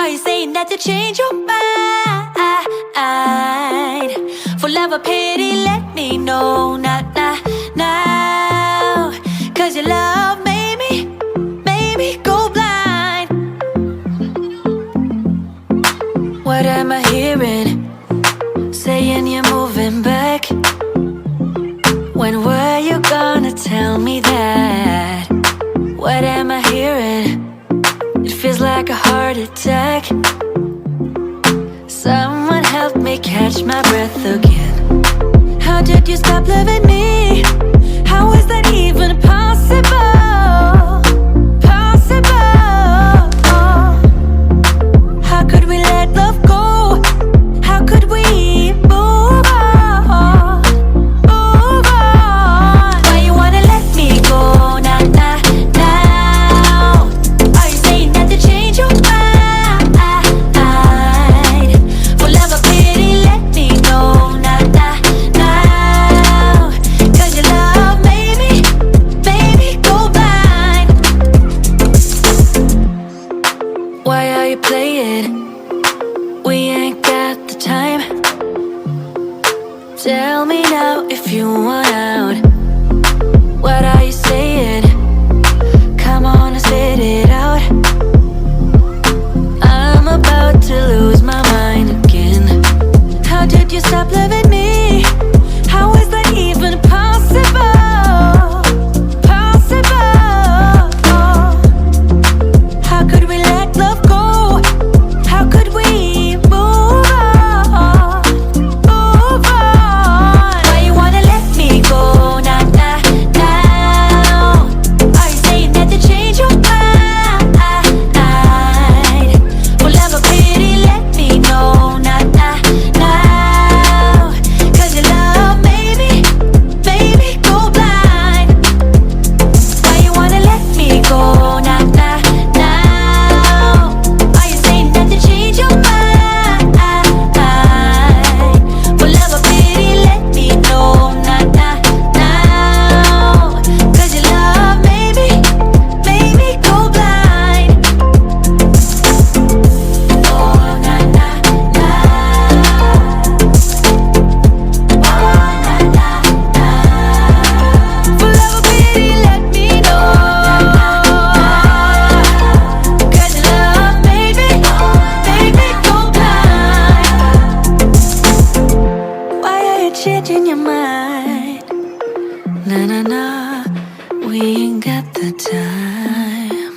Are you saying that to change your mind? For love or pity, let me know. Not now. Cause your love made me go blind. What am I hearing? Saying you're moving back. When were you gonna tell me that? What am I hearing? It feels like a heart attack. Someone help me catch my breath again. How did you stop loving me? How is that even possible? Possible. How could we let love go? How could we move on? Move on. Why you wanna let me go? Now. Are you saying that to change your mind? For love or pity, let me know. Now. Cause your love made me go blind. Why are you playing? We ain't got the time. Tell me now if you want out. What are you saying? Come on and spit it out. I'm about to lose my mind again. How did you stop loving me? How is that even possible? Possible. How could we let love go? How could we move on? Move on. Why you wanna let me go? Now. Are you saying that to change your mind? For love or pity, let me know. Now. Cause your love made me go blind. Why you wanna let me go? Now. Are you saying that to change your mind? For love or pity, let me know. Now. Cause your love made me go blind. Oh, na. For love or pity, let me know. Cause your love made me go blind. Why are you changing your mind? Nah, we ain't got the time.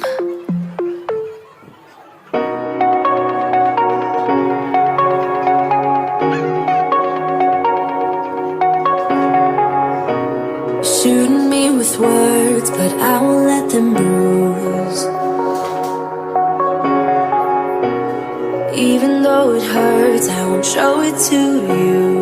Shooting me with words, but I won't let them bruise. Even though it hurts, I won't show it to you.